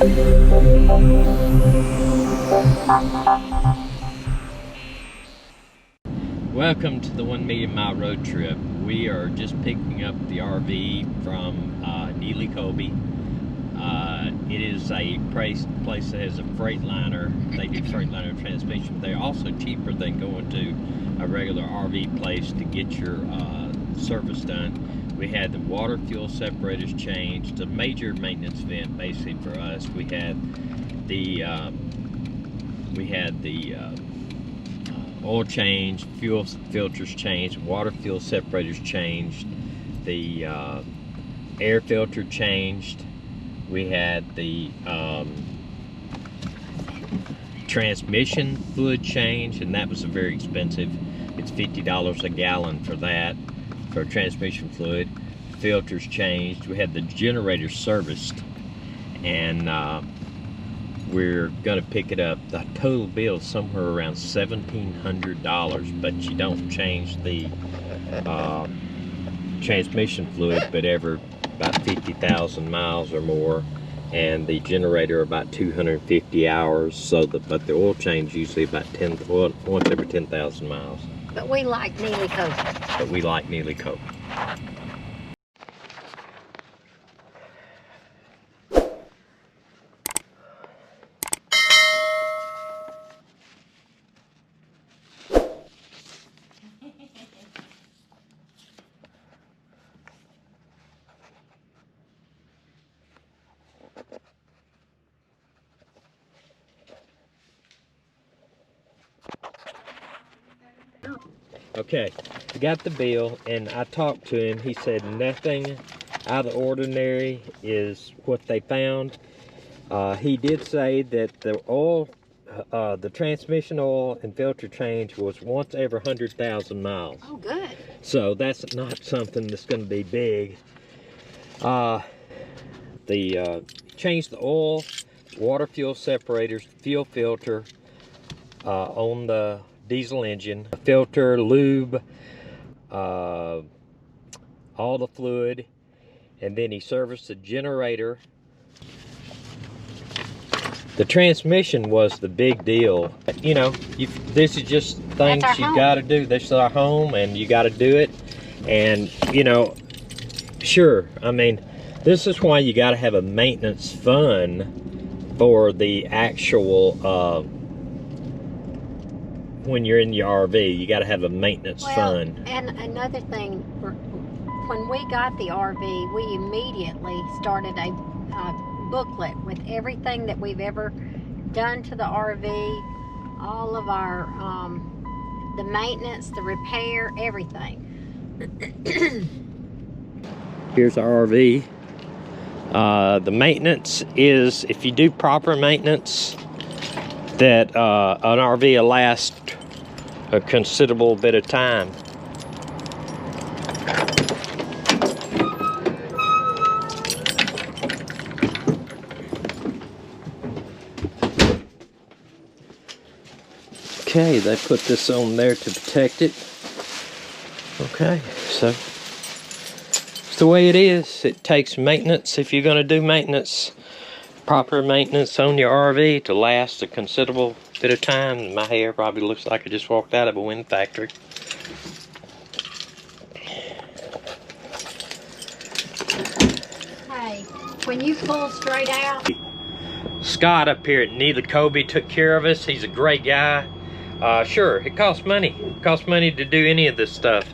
Welcome to the 1 Million Mile Road Trip. We are just picking up the RV from Neely Colby. It is a place that has a Freightliner. They do Freightliner transmission. They're also cheaper than going to a regular RV place to get your service done. We had the water fuel separators changed, a major maintenance event basically for us. We had the oil change, fuel filters changed, water fuel separators changed, the air filter changed. We had the transmission fluid change, and that was very expensive. It's $50 a gallon for that, for transmission fluid. Filters changed. We had the generator serviced, and we're gonna pick it up. The total bill is somewhere around $1,700, but you don't change the transmission fluid but ever about 50,000 miles or more, and the generator about 250 hours. So but the oil change usually about once every 10,000 miles. But we like Neely Colby. But we like Neely Colby. Okay, we got the bill, and I talked to him. He said nothing out of the ordinary is what they found. He did say that the oil, the transmission oil and filter change was once every 100,000 miles. Oh, good. So that's not something that's going to be big. Changed the oil, water fuel separators, fuel filter on the diesel engine, filter, lube, all the fluid, and then he serviced the generator. The transmission was the big deal. You know, this is just things you got to do. This is our home, and you got to do it. And you know, sure, I mean, this is why you got to have a maintenance fund for the actual when you're in your RV. You got to have a maintenance fund. And another thing, when we got the RV, we immediately started a booklet with everything that we've ever done to the RV, all of our the maintenance, the repair, everything. Here's our RV. The maintenance is, if you do proper maintenance, that an RV will last a considerable bit of time. Okay, they put this on there to protect it. Okay, so it's the way it is. It takes maintenance. If you're going to do maintenance, proper maintenance on your RV to last a considerable bit of time. My hair probably looks like I just walked out of a wind factory. Hey, when you pull straight out. Scott up here at Neely Colby took care of us. He's a great guy. Sure, it costs money. It costs money to do any of this stuff.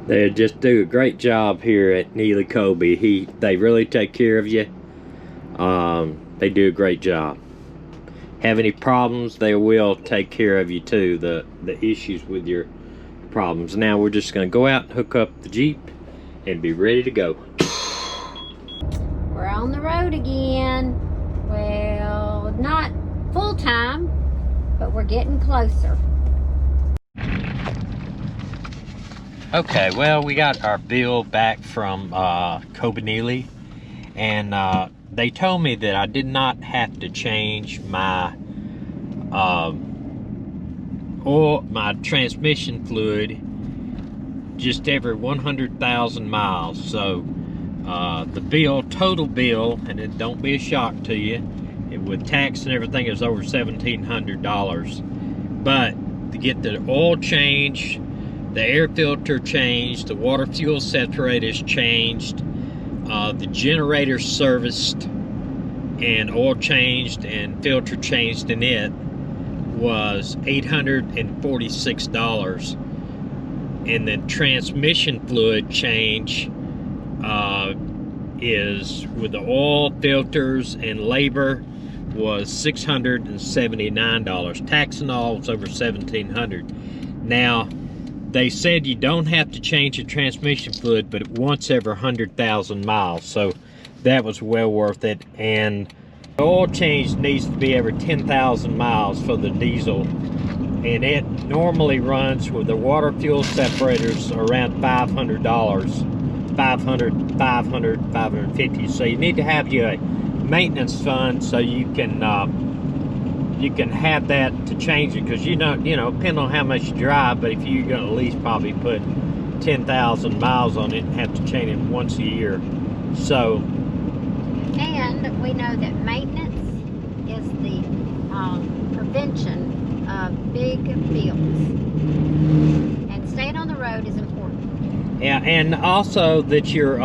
They just do a great job here at Neely Colby. They really take care of you. They do a great job. Have any problems, they will take care of you too. The issues with your problems. Now we're just going to go out and hook up the Jeep and be ready to go. We're on the road again. Well, not full time, but we're getting closer. Okay, well, we got our bill back from Colby Neely, and they told me that I did not have to change my my transmission fluid just every 100,000 miles. So the total bill, and it don't be a shock to you, with tax and everything, is over $1,700. But to get the oil change, the air filter changed, the water fuel separators changed, the generator serviced and oil changed and filter changed in it, was $846. And then transmission fluid change is, with the oil, filters, and labor, was $679. Tax and all was over $1,700. Now, they said you don't have to change your transmission fluid, but once every 100,000 miles. So that was well worth it. And the oil change needs to be every 10,000 miles for the diesel. And it normally runs with the water fuel separators around $500. 550. So you need to have your maintenance fund so you can have that to change it, because depending on how much you drive, but if you're going to at least probably put 10,000 miles on it and have to change it once a year. So, and we know that maintenance is the prevention of big bills, and staying on the road is important. Yeah, and also that you're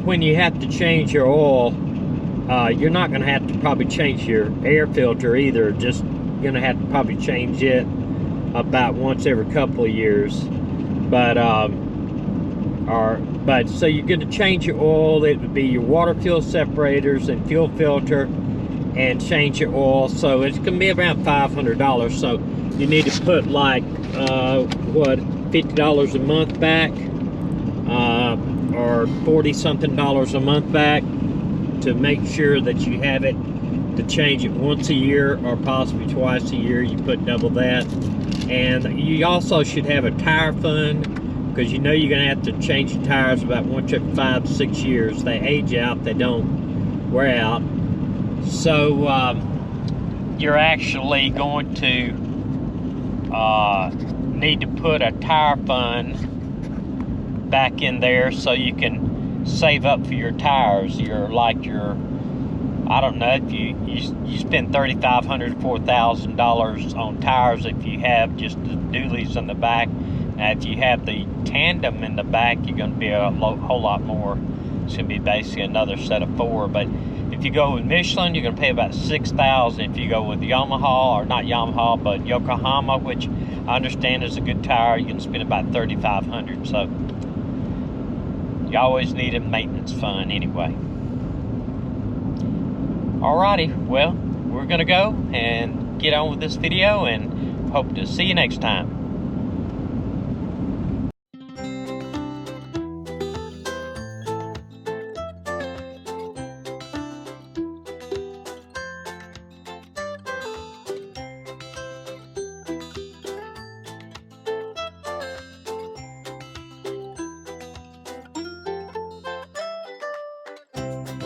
when you have to change your oil, you're not going to have to probably change your air filter either. Just going to have to probably change it about once every couple of years. But so you're going to change your oil. It would be your water fuel separators and fuel filter, and change your oil. So it's going to be around $500. So you need to put like $50 a month back, or $40-something a month back, to make sure that you have it to change it once a year or possibly twice a year. You put double that. And you also should have a tire fund, because you're going to have to change your tires about once every 5 to 6 years. They age out, they don't wear out. So you're actually going to need to put a tire fund back in there so you can save up for your tires. I don't know, if you spend $3,500 to $4,000 on tires if you have just the dualies in the back. Now if you have the tandem in the back, you're going to be a whole lot more. It's going to be basically another set of 4. But if you go with Michelin, you're going to pay about $6,000. If you go with Yamaha, or not Yamaha, but Yokohama, which I understand is a good tire, you can spend about $3,500. So you always need a maintenance fund anyway. Alrighty, well, we're going to go and get on with this video, and hope to see you next time.